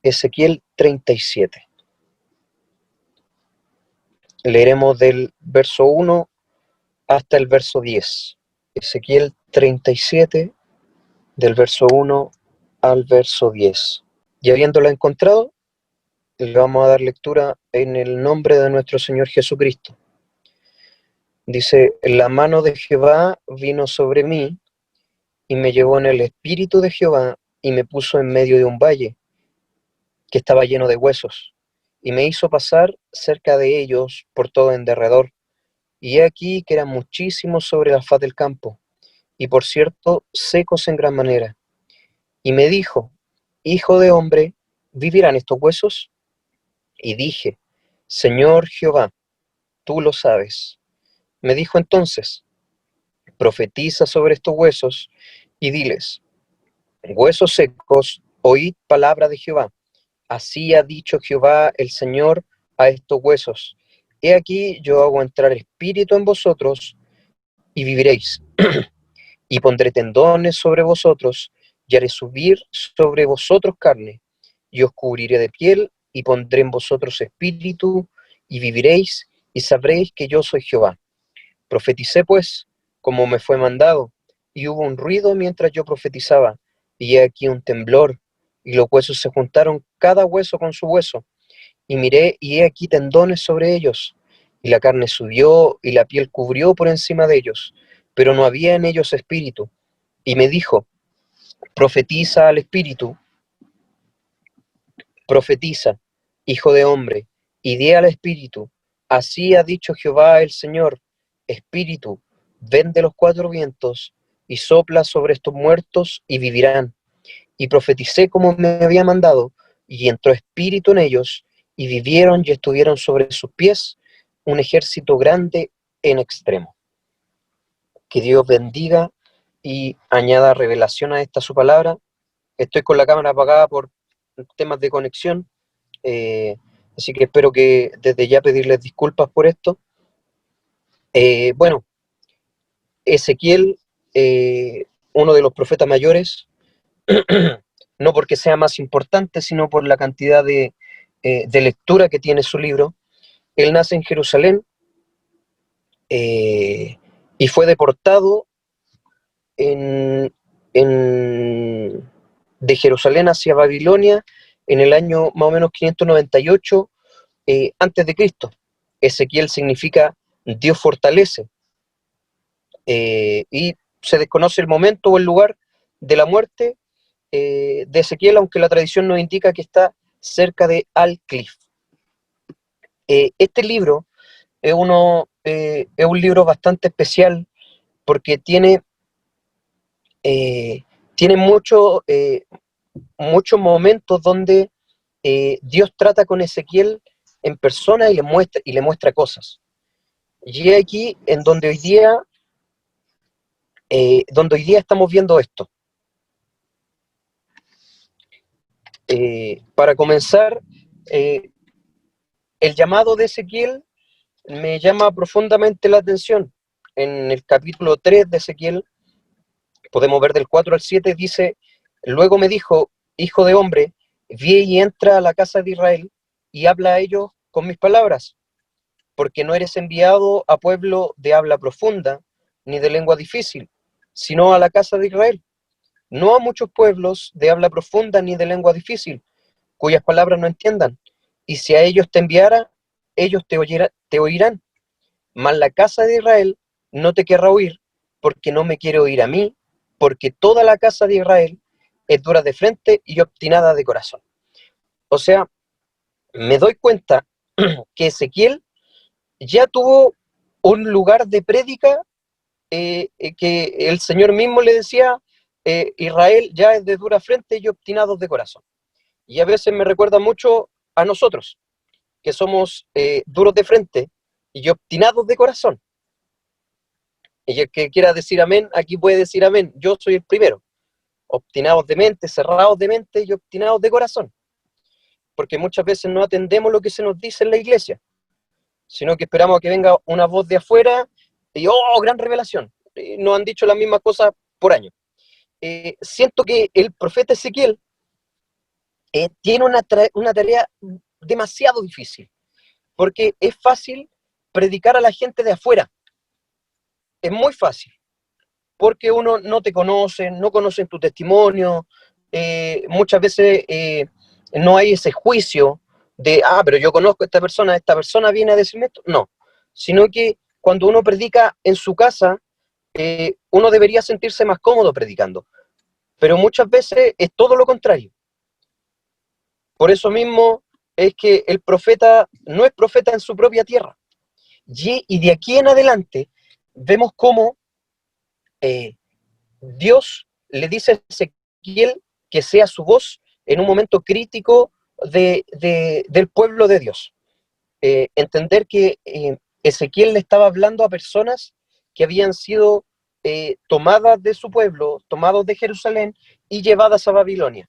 Ezequiel 37. Leeremos del verso 1 hasta el verso 10. Ezequiel 37, del verso 1 al verso 10. Y habiéndola encontrado, le vamos a dar lectura en el nombre de nuestro Señor Jesucristo. Dice: la mano de Jehová vino sobre mí, y me llevó en el espíritu de Jehová, y me puso en medio de un valle, que estaba lleno de huesos, y me hizo pasar cerca de ellos por todo en derredor. Y he aquí que eran muchísimos sobre la faz del campo, y por cierto, secos en gran manera. Y me dijo: hijo de hombre, ¿vivirán estos huesos? Y dije: Señor Jehová, tú lo sabes. Me dijo entonces: profetiza sobre estos huesos, y diles: huesos secos, oíd palabra de Jehová. Así ha dicho Jehová el Señor a estos huesos: he aquí yo hago entrar espíritu en vosotros, y viviréis. Y pondré tendones sobre vosotros, y haré subir sobre vosotros carne, y os cubriré de piel, y pondré en vosotros espíritu, y viviréis, y sabréis que yo soy Jehová. Profeticé pues, como me fue mandado, y hubo un ruido mientras yo profetizaba, y he aquí un temblor, y los huesos se juntaron cada hueso con su hueso, y miré, y he aquí tendones sobre ellos, y la carne subió, y la piel cubrió por encima de ellos, pero no había en ellos espíritu. Y me dijo: profetiza al espíritu, profetiza, hijo de hombre, y di al espíritu: así ha dicho Jehová el Señor, espíritu, ven de los cuatro vientos, y sopla sobre estos muertos, y vivirán. Y profeticé como me había mandado, y entró espíritu en ellos, y vivieron y estuvieron sobre sus pies un ejército grande en extremo. Que Dios bendiga y añada revelación a esta su palabra. Estoy con la cámara apagada por temas de conexión, así que espero que desde ya pedirles disculpas por esto. Bueno, Ezequiel, uno de los profetas mayores, no porque sea más importante, sino por la cantidad de lectura que tiene su libro. Él nace en Jerusalén, y fue deportado de Jerusalén hacia Babilonia en el año más o menos 598 antes de Cristo. Ezequiel significa Dios fortalece, y se desconoce el momento o el lugar de la muerte de Ezequiel, aunque la tradición nos indica que está cerca de Al-Clif. Este libro es un libro bastante especial porque tiene muchos momentos donde Dios trata con Ezequiel en persona y le muestra cosas. Y aquí en donde hoy día estamos viendo esto. Para comenzar, el llamado de Ezequiel me llama profundamente la atención. En el capítulo 3 de Ezequiel, podemos ver del 4 al 7, dice: luego me dijo: hijo de hombre, ve y entra a la casa de Israel, y habla a ellos con mis palabras, porque no eres enviado a pueblo de habla profunda, ni de lengua difícil, sino a la casa de Israel, no a muchos pueblos de habla profunda ni de lengua difícil, cuyas palabras no entiendan. Y si a ellos te enviara, ellos te oirán. Mas la casa de Israel no te querrá oír, porque no me quiere oír a mí, porque toda la casa de Israel es dura de frente y obstinada de corazón. O sea, me doy cuenta que Ezequiel ya tuvo un lugar de prédica, que el Señor mismo le decía: Israel ya es de dura frente y obstinados de corazón. Y a veces me recuerda mucho a nosotros, que somos duros de frente y obstinados de corazón. Y el que quiera decir amén, aquí puede decir amén. Yo soy el primero. Obstinados de mente, cerrados de mente y obstinados de corazón. Porque muchas veces no atendemos lo que se nos dice en la iglesia, sino que esperamos a que venga una voz de afuera y ¡oh, gran revelación! Nos han dicho las mismas cosas por años. Siento que el profeta Ezequiel tiene una tarea demasiado difícil, porque es fácil predicar a la gente de afuera, es muy fácil, porque uno no te conoce, no conocen tu testimonio, muchas veces no hay ese juicio de, pero yo conozco a esta persona viene a decirme esto, no, sino que cuando uno predica en su casa, uno debería sentirse más cómodo predicando, pero muchas veces es todo lo contrario. Por eso mismo es que el profeta no es profeta en su propia tierra. Y de aquí en adelante vemos cómo Dios le dice a Ezequiel que sea su voz en un momento crítico del pueblo de Dios. Entender que Ezequiel le estaba hablando a personas que habían sido tomadas de su pueblo, tomados de Jerusalén y llevadas a Babilonia.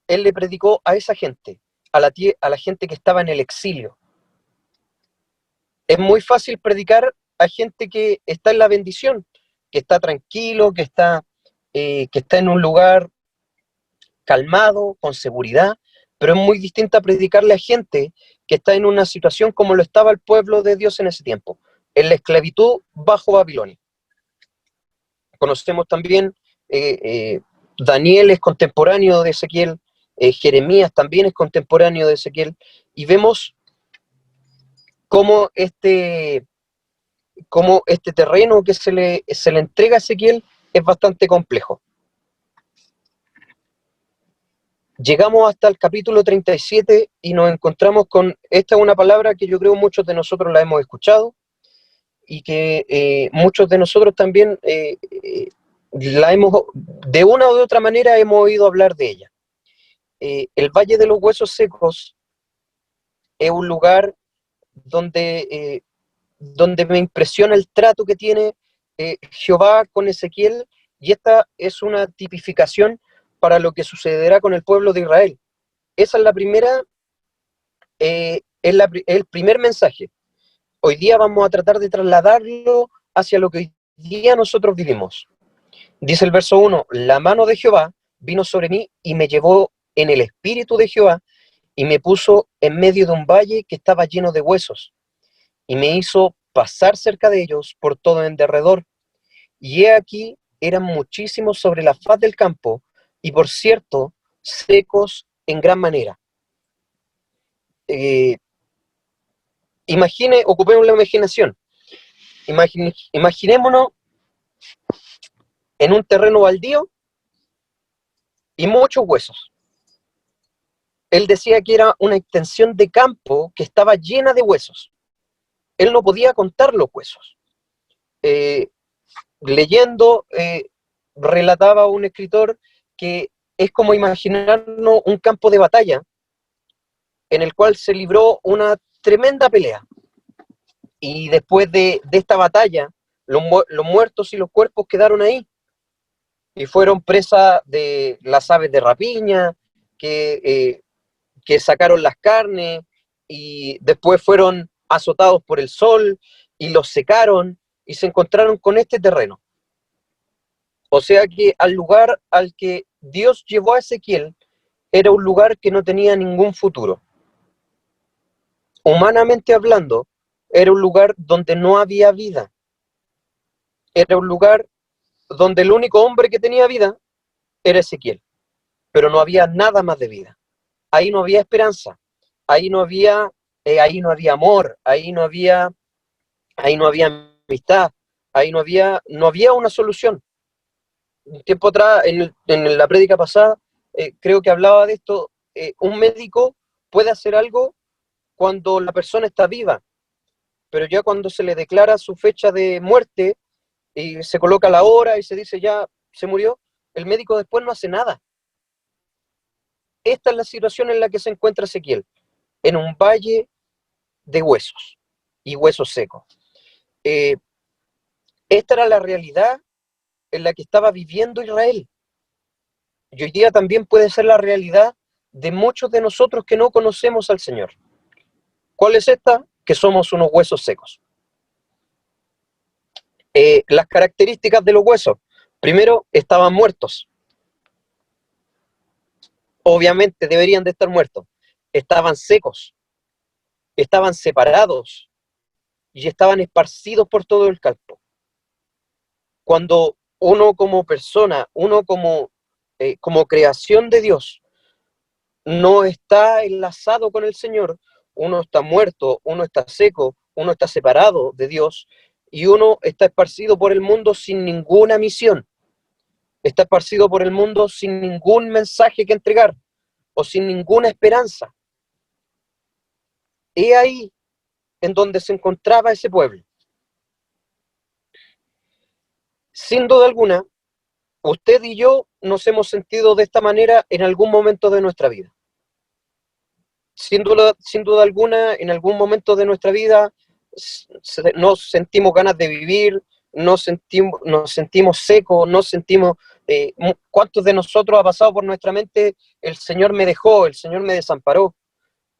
Él le predicó a esa gente, a la gente que estaba en el exilio. Es muy fácil predicar a gente que está en la bendición, que está tranquilo, que está en un lugar calmado, con seguridad, pero es muy distinta predicarle a gente que está en una situación como lo estaba el pueblo de Dios en ese tiempo, en la esclavitud bajo Babilonia. Conocemos también, Daniel es contemporáneo de Ezequiel, Jeremías también es contemporáneo de Ezequiel, y vemos cómo este terreno que se le entrega a Ezequiel es bastante complejo. Llegamos hasta el capítulo 37 y nos encontramos con, esta es una palabra que yo creo muchos de nosotros la hemos escuchado y que muchos de nosotros también de una u otra manera hemos oído hablar de ella. El Valle de los Huesos Secos es un lugar donde me impresiona el trato que tiene Jehová con Ezequiel, y esta es una tipificación para lo que sucederá con el pueblo de Israel. Esa es la primera, el primer mensaje. Hoy día vamos a tratar de trasladarlo hacia lo que hoy día nosotros vivimos. Dice el verso 1, la mano de Jehová vino sobre mí y me llevó en el espíritu de Jehová y me puso en medio de un valle que estaba lleno de huesos y me hizo pasar cerca de ellos por todo en derredor. Y he aquí, eran muchísimos sobre la faz del campo, y por cierto, secos en gran manera. Ocupemos la imaginación. Imaginémonos en un terreno baldío y muchos huesos. Él decía que era una extensión de campo que estaba llena de huesos. Él no podía contar los huesos. Leyendo, relataba un escritor que es como imaginarnos un campo de batalla en el cual se libró una tremenda pelea. Y después de esta batalla, los muertos y los cuerpos quedaron ahí. Y fueron presa de las aves de rapiña, que sacaron las carnes, y después fueron azotados por el sol, y los secaron, y se encontraron con este terreno. O sea que al lugar al que Dios llevó a Ezequiel era un lugar que no tenía ningún futuro. Humanamente hablando, era un lugar donde no había vida. Era un lugar donde el único hombre que tenía vida era Ezequiel, pero no había nada más de vida. Ahí no había esperanza, ahí no había amor, ahí no había amistad, ahí no había una solución. Un tiempo atrás, en la prédica pasada, creo que hablaba de esto. Un médico puede hacer algo cuando la persona está viva, pero ya cuando se le declara su fecha de muerte y se coloca la hora y se dice ya se murió, el médico después no hace nada. Esta es la situación en la que se encuentra Ezequiel, en un valle de huesos y huesos secos. Esta era la realidad en la que estaba viviendo Israel. Y hoy día también puede ser la realidad de muchos de nosotros que no conocemos al Señor. ¿Cuál es esta? Que somos unos huesos secos. Las características de los huesos. Primero, estaban muertos. obviamente deberían de estar muertos. Estaban secos, estaban separados y estaban esparcidos por todo el campo. Cuando uno como persona, uno como creación de Dios, no está enlazado con el Señor, uno está muerto, uno está seco, uno está separado de Dios y uno está esparcido por el mundo sin ninguna misión, está esparcido por el mundo sin ningún mensaje que entregar o sin ninguna esperanza. He ahí en donde se encontraba ese pueblo. Sin duda alguna, usted y yo nos hemos sentido de esta manera en algún momento de nuestra vida. Sin duda alguna, en algún momento de nuestra vida nos sentimos ganas de vivir, nos sentimos secos, nos sentimos... ¿Cuántos de nosotros ha pasado por nuestra mente el Señor me dejó, el Señor me desamparó?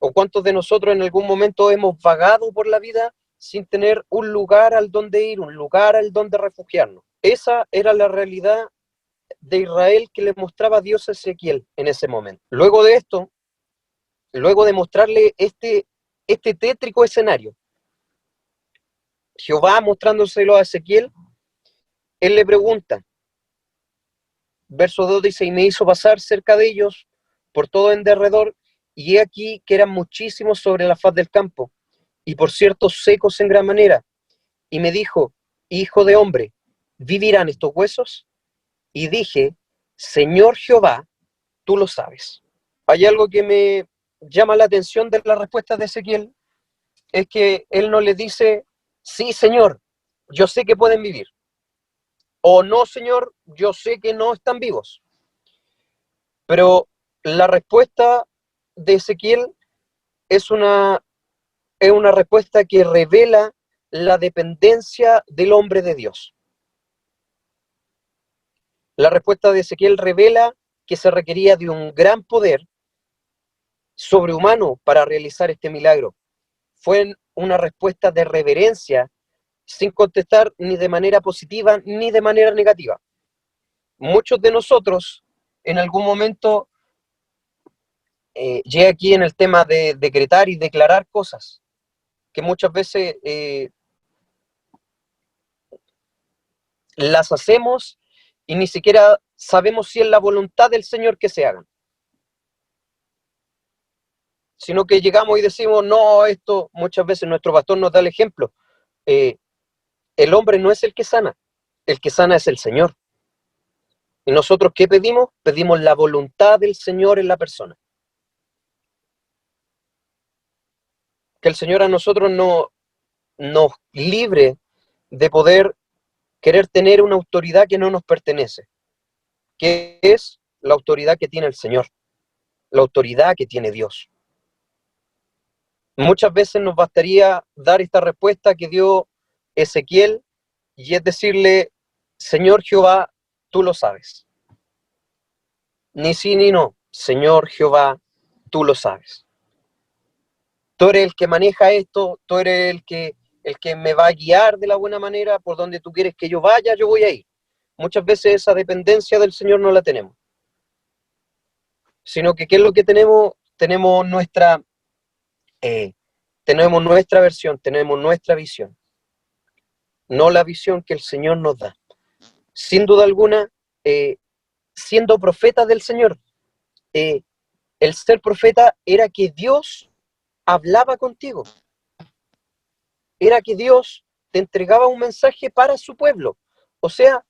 ¿O cuántos de nosotros en algún momento hemos vagado por la vida sin tener un lugar al donde ir, un lugar al donde refugiarnos? Esa era la realidad de Israel que le mostraba Dios a Ezequiel en ese momento. Luego de esto, luego de mostrarle este tétrico escenario, Jehová mostrándoselo a Ezequiel, él le pregunta, verso 2 dice, y me hizo pasar cerca de ellos por todo en derredor, y he aquí que eran muchísimos sobre la faz del campo, y por cierto secos en gran manera. Y me dijo, hijo de hombre, ¿vivirán estos huesos? Y dije, Señor Jehová, tú lo sabes. Hay algo que me llama la atención de la respuesta de Ezequiel, es que él no le dice, sí, Señor, yo sé que pueden vivir. O no, Señor, yo sé que no están vivos. Pero la respuesta de Ezequiel es una respuesta que revela la dependencia del hombre de Dios. La respuesta de Ezequiel revela que se requería de un gran poder sobrehumano para realizar este milagro. Fue una respuesta de reverencia, sin contestar ni de manera positiva ni de manera negativa. Muchos de nosotros, en algún momento, llegué aquí en el tema de decretar y declarar cosas, que muchas veces las hacemos y ni siquiera sabemos si es la voluntad del Señor que se hagan. Sino que llegamos y decimos, no, esto, muchas veces nuestro pastor nos da el ejemplo. El hombre no es el que sana es el Señor. ¿Y nosotros qué pedimos? Pedimos la voluntad del Señor en la persona. Que el Señor a nosotros nos libre de poder querer tener una autoridad que no nos pertenece, que es la autoridad que tiene el Señor, la autoridad que tiene Dios. Muchas veces nos bastaría dar esta respuesta que dio Ezequiel, y es decirle, Señor Jehová, tú lo sabes. Ni sí ni no, Señor Jehová, tú lo sabes. Tú eres el que maneja esto, tú eres el que me va a guiar de la buena manera, por donde tú quieres que yo vaya, yo voy a ir. Muchas veces esa dependencia del Señor no la tenemos. Sino que ¿qué es lo que tenemos? Tenemos nuestra versión, tenemos nuestra visión. No la visión que el Señor nos da. Sin duda alguna, siendo profeta del Señor, el ser profeta era que Dios hablaba contigo. Era que Dios te entregaba un mensaje para su pueblo. O sea,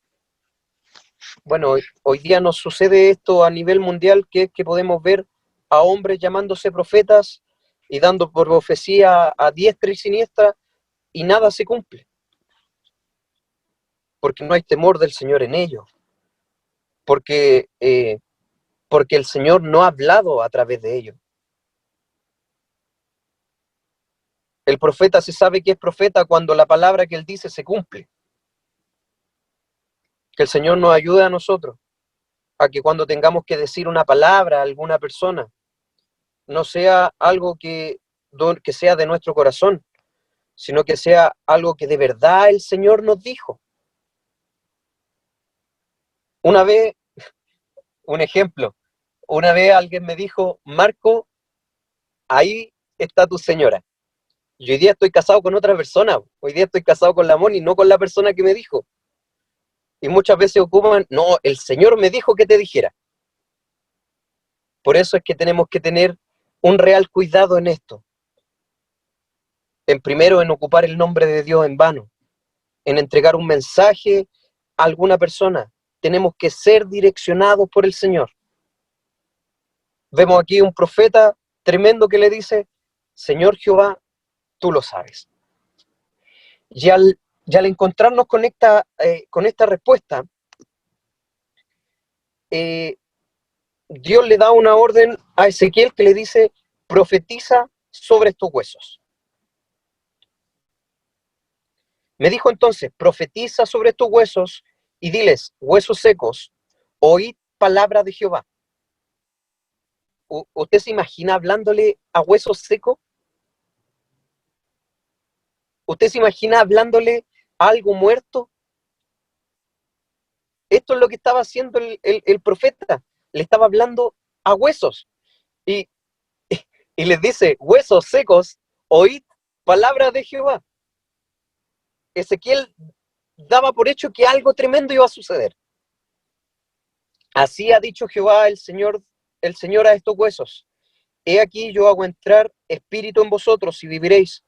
bueno, hoy día nos sucede esto a nivel mundial, que es que podemos ver a hombres llamándose profetas y dando profecía a diestra y siniestra, y nada se cumple. Porque no hay temor del Señor en ellos. Porque el Señor no ha hablado a través de ellos. El profeta se sabe que es profeta cuando la palabra que él dice se cumple. Que el Señor nos ayude a nosotros a que cuando tengamos que decir una palabra a alguna persona, no sea algo que sea de nuestro corazón, sino que sea algo que de verdad el Señor nos dijo. Una vez, un ejemplo, Una vez alguien me dijo, Marco, ahí está tu señora. Y hoy día estoy casado con otra persona. Hoy día estoy casado con la Moni, no con la persona que me dijo. Y muchas veces ocupan, no, el Señor me dijo que te dijera. Por eso es que tenemos que tener un real cuidado en esto. En primero, en ocupar el nombre de Dios en vano. En entregar un mensaje a alguna persona. Tenemos que ser direccionados por el Señor. Vemos aquí un profeta tremendo que le dice, Señor Jehová, tú lo sabes. Y al encontrarnos con esta respuesta, Dios le da una orden a Ezequiel que le dice, profetiza sobre estos huesos. Me dijo entonces, profetiza sobre estos huesos y diles, huesos secos, oíd palabra de Jehová. ¿Usted se imagina hablándole a huesos secos? ¿Usted se imagina hablándole a algo muerto? Esto es lo que estaba haciendo el profeta. Le estaba hablando a huesos. Y les dice, huesos secos, oíd palabra de Jehová. Ezequiel daba por hecho que algo tremendo iba a suceder. Así ha dicho Jehová el Señor a estos huesos. He aquí yo hago entrar espíritu en vosotros y viviréis,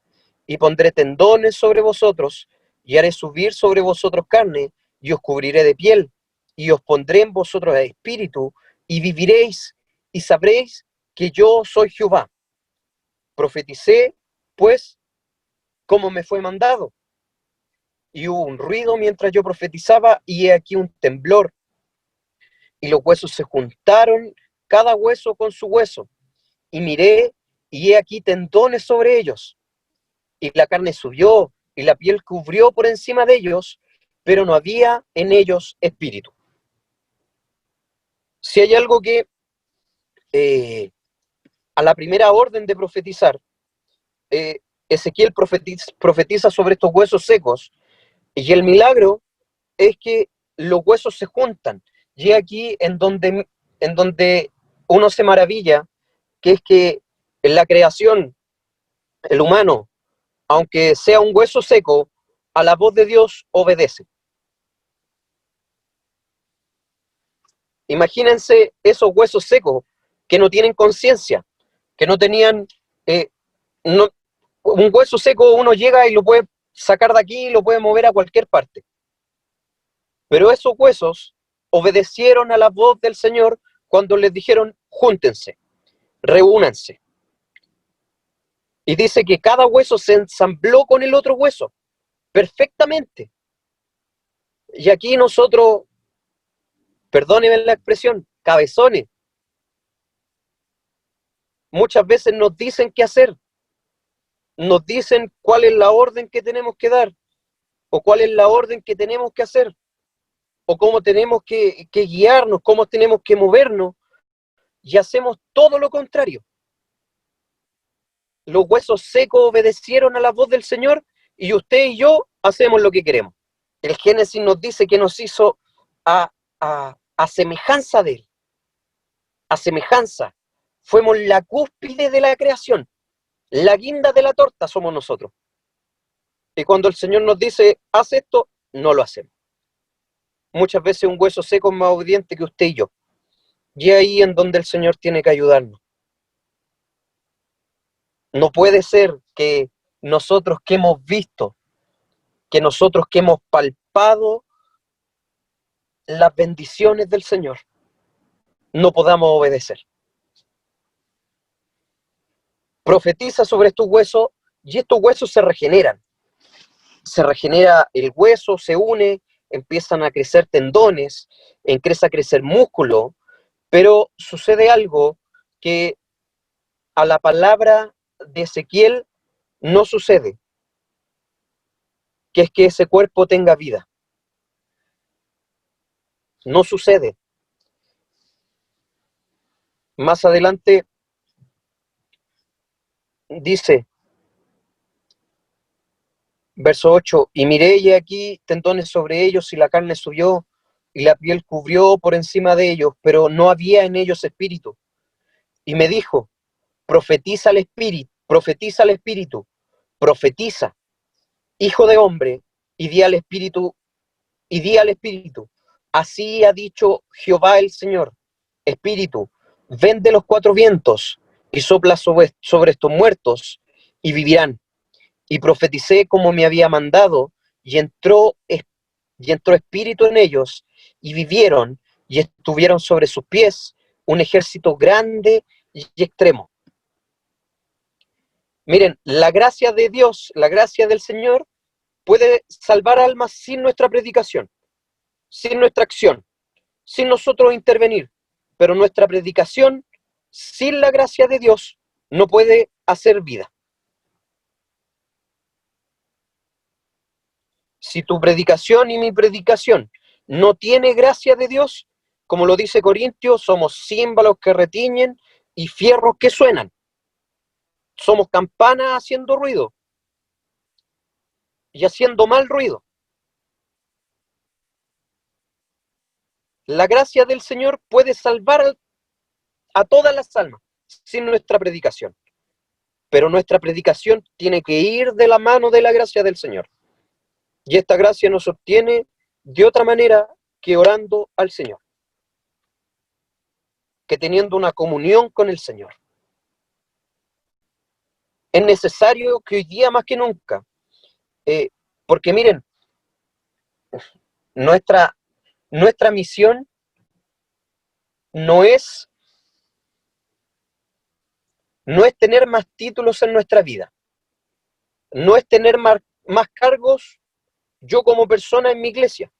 y pondré tendones sobre vosotros, y haré subir sobre vosotros carne, y os cubriré de piel, y os pondré en vosotros espíritu, y viviréis, y sabréis que yo soy Jehová. Profeticé, pues, como me fue mandado. Y hubo un ruido mientras yo profetizaba, y he aquí un temblor, y los huesos se juntaron, cada hueso con su hueso. Y miré, y he aquí tendones sobre ellos. Y la carne subió, y la piel cubrió por encima de ellos, pero no había en ellos espíritu. Si hay algo que a la primera orden de profetizar, Ezequiel profetiza sobre estos huesos secos, y el milagro es que los huesos se juntan. Y aquí en donde uno se maravilla, que es que en la creación, el humano, aunque sea un hueso seco, a la voz de Dios obedece. Imagínense esos huesos secos que no tienen conciencia, que no tenían... un hueso seco uno llega y lo puede sacar de aquí y lo puede mover a cualquier parte. Pero esos huesos obedecieron a la voz del Señor cuando les dijeron, júntense, reúnanse. Y dice que cada hueso se ensambló con el otro hueso, perfectamente. Y aquí nosotros, perdónenme la expresión, cabezones, muchas veces nos dicen qué hacer, nos dicen cuál es la orden que tenemos que dar, o cuál es la orden que tenemos que hacer, o cómo tenemos que guiarnos, cómo tenemos que movernos, y hacemos todo lo contrario. Los huesos secos obedecieron a la voz del Señor, y usted y yo hacemos lo que queremos. El Génesis nos dice que nos hizo a semejanza de Él, a semejanza. Fuimos la cúspide de la creación, la guinda de la torta somos nosotros. Y cuando el Señor nos dice, haz esto, no lo hacemos. Muchas veces un hueso seco es más obediente que usted y yo. Y ahí en donde el Señor tiene que ayudarnos. No puede ser que nosotros que hemos visto, que nosotros que hemos palpado las bendiciones del Señor, no podamos obedecer. Profetiza sobre estos huesos y estos huesos se regeneran. Se regenera el hueso, se une, empiezan a crecer tendones, empieza a crecer músculo, pero sucede algo que a la palabra de Ezequiel no sucede, que es que ese cuerpo tenga vida. No sucede. Más adelante dice, verso 8, y miré y aquí tendones sobre ellos y la carne subió y la piel cubrió por encima de ellos, pero no había en ellos espíritu. y me dijo, profetiza al Espíritu, profetiza, hijo de hombre, y di al Espíritu, así ha dicho Jehová el Señor, Espíritu, ven de los cuatro vientos y sopla sobre estos muertos y vivirán. Y profeticé como me había mandado, y entró espíritu en ellos, y vivieron, y estuvieron sobre sus pies un ejército grande y extremo. Miren, la gracia de Dios, la gracia del Señor, puede salvar almas sin nuestra predicación, sin nuestra acción, sin nosotros intervenir. Pero nuestra predicación, sin la gracia de Dios, no puede hacer vida. Si tu predicación y mi predicación no tiene gracia de Dios, como lo dice Corintios, somos címbalos que retiñen y fierros que suenan. Somos campanas haciendo ruido y haciendo mal ruido. La gracia del Señor puede salvar a todas las almas sin nuestra predicación. Pero nuestra predicación tiene que ir de la mano de la gracia del Señor. Y esta gracia no se obtiene de otra manera que orando al Señor, que teniendo una comunión con el Señor. Es necesario que hoy día más que nunca, porque miren, nuestra misión no es tener más títulos en nuestra vida, no es tener más cargos yo como persona en mi iglesia,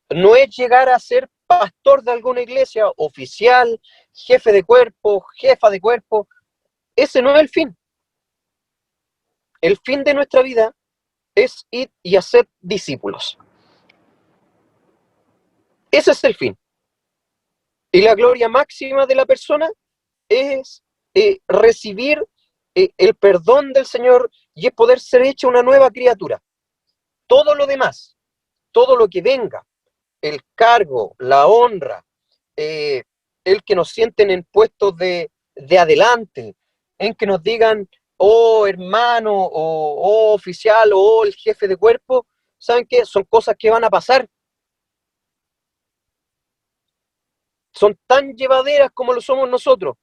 no es llegar a ser pastor de alguna iglesia, oficial, jefe de cuerpo, jefa de cuerpo. Ese no es el fin. El fin de nuestra vida es ir y hacer discípulos. Ese es el fin. Y la gloria máxima de la persona es recibir el perdón del Señor y es poder ser hecha una nueva criatura. Todo lo demás, todo lo que venga, el cargo, la honra, el que nos sienten en puestos de adelante, en que nos digan, oh hermano, o oh, oficial, o oh, el jefe de cuerpo, ¿saben qué? Son cosas que van a pasar. Son tan llevaderas como lo somos nosotros.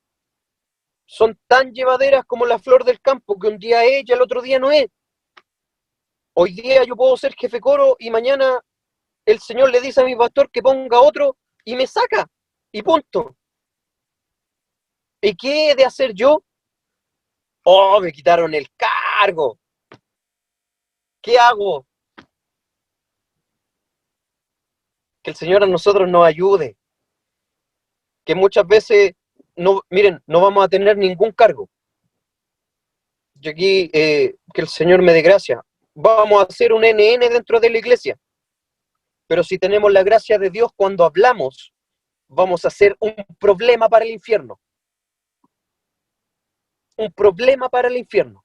Son tan llevaderas como la flor del campo, que un día es y el otro día no es. Hoy día yo puedo ser jefe coro y mañana el Señor le dice a mi pastor que ponga otro y me saca. Y punto. ¿Y qué he de hacer yo? Oh, me quitaron el cargo. ¿Qué hago? Que el Señor a nosotros nos ayude. Que muchas veces, no, miren, no vamos a tener ningún cargo. Yo aquí, que el Señor me dé gracia. Vamos a hacer un NN dentro de la iglesia. Pero si tenemos la gracia de Dios cuando hablamos, vamos a ser un problema para el infierno. Un problema para el infierno.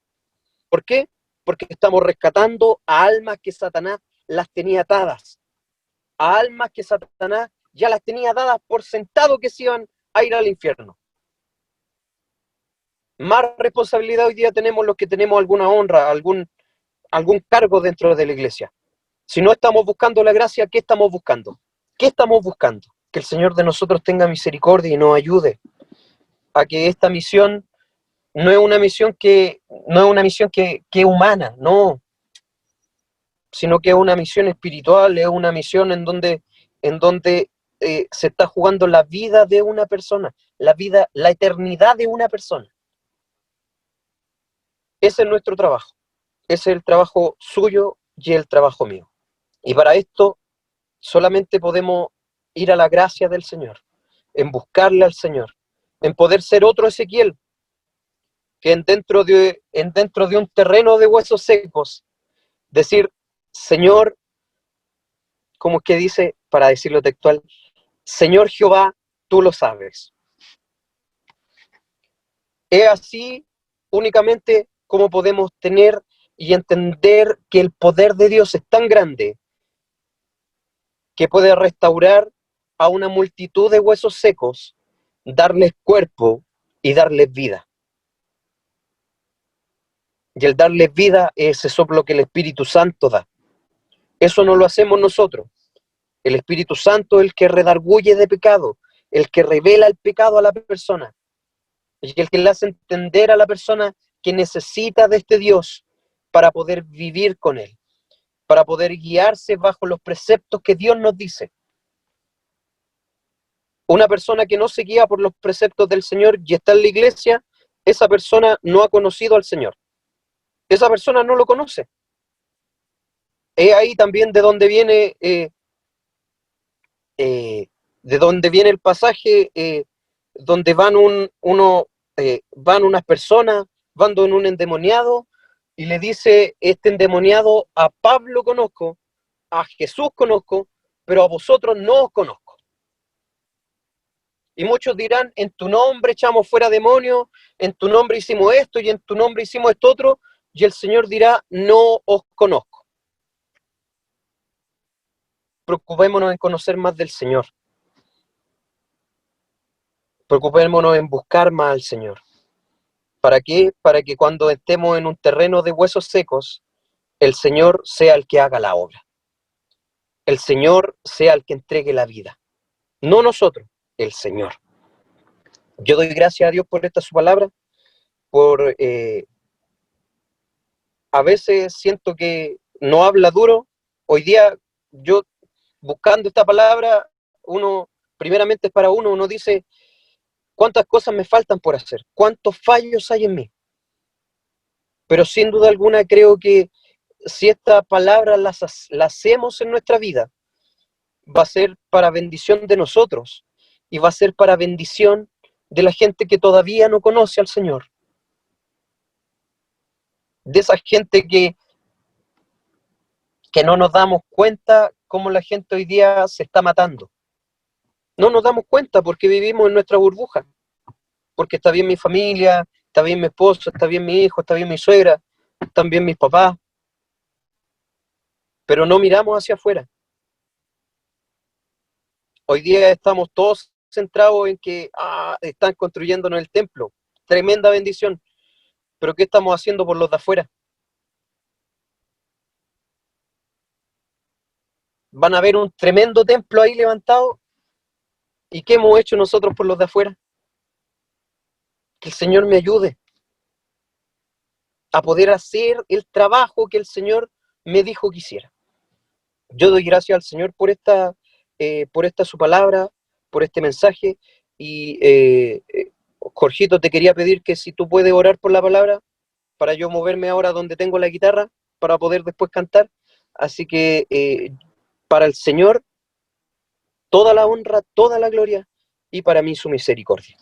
¿Por qué? Porque estamos rescatando a almas que Satanás las tenía atadas. A almas que Satanás ya las tenía dadas por sentado que se iban a ir al infierno. Más responsabilidad hoy día tenemos los que tenemos alguna honra, algún cargo dentro de la iglesia. Si no estamos buscando la gracia, ¿qué estamos buscando? ¿Qué estamos buscando? Que el Señor de nosotros tenga misericordia y nos ayude a que esta misión no es una misión que humana, no, sino que es una misión espiritual, es una misión en donde se está jugando la vida de una persona, la eternidad de una persona. Ese es nuestro trabajo, ese es el trabajo suyo y el trabajo mío. Y para esto solamente podemos ir a la gracia del Señor, en buscarle al Señor, en poder ser otro Ezequiel, que dentro de un terreno de huesos secos, decir, Señor, como es que dice, para decirlo textual, Señor Jehová, tú lo sabes. Es así únicamente como podemos tener y entender que el poder de Dios es tan grande que puede restaurar a una multitud de huesos secos darles cuerpo y darles vida. Y el darles vida es ese soplo que el Espíritu Santo da. Eso no lo hacemos nosotros. El Espíritu Santo es el que redarguye de pecado, el que revela el pecado a la persona, y el que le hace entender a la persona que necesita de este Dios para poder vivir con Él, para poder guiarse bajo los preceptos que Dios nos dice. Una persona que no se guía por los preceptos del Señor y está en la iglesia, esa persona no ha conocido al Señor. Esa persona no lo conoce. Es ahí también de donde viene el pasaje donde van van unas personas, van donde un endemoniado y le dice este endemoniado: a Pablo conozco, a Jesús conozco, pero a vosotros no os conozco. Y muchos dirán: en tu nombre echamos fuera demonios, en tu nombre hicimos esto y en tu nombre hicimos esto otro, y el Señor dirá: no os conozco. Preocupémonos en conocer más del Señor. Preocupémonos en buscar más al Señor. ¿Para qué? Para que cuando estemos en un terreno de huesos secos, el Señor sea el que haga la obra. El Señor sea el que entregue la vida. No nosotros, el Señor. Yo doy gracias a Dios por esta su palabra, por a veces siento que no habla duro. Hoy día yo buscando esta palabra, uno primeramente es para uno dice: ¿cuántas cosas me faltan por hacer? ¿Cuántos fallos hay en mí? Pero sin duda alguna creo que si esta palabra la hacemos en nuestra vida, va a ser para bendición de nosotros y va a ser para bendición de la gente que todavía no conoce al Señor. De esa gente que no nos damos cuenta cómo la gente hoy día se está matando. No nos damos cuenta porque vivimos en nuestra burbuja. Porque está bien mi familia, está bien mi esposo, está bien mi hijo, está bien mi suegra, están bien mis papás. Pero no miramos hacia afuera. Hoy día estamos todos centrados en que están construyéndonos el templo. Tremenda bendición. Pero ¿qué estamos haciendo por los de afuera? Van a ver un tremendo templo ahí levantado. ¿Y qué hemos hecho nosotros por los de afuera? Que el Señor me ayude a poder hacer el trabajo que el Señor me dijo que hiciera. Yo doy gracias al Señor por esta su palabra, por este mensaje. Y Jorgito, te quería pedir que si tú puedes orar por la palabra, para yo moverme ahora donde tengo la guitarra, para poder después cantar. Así que para el Señor, toda la honra, toda la gloria, y para mí su misericordia.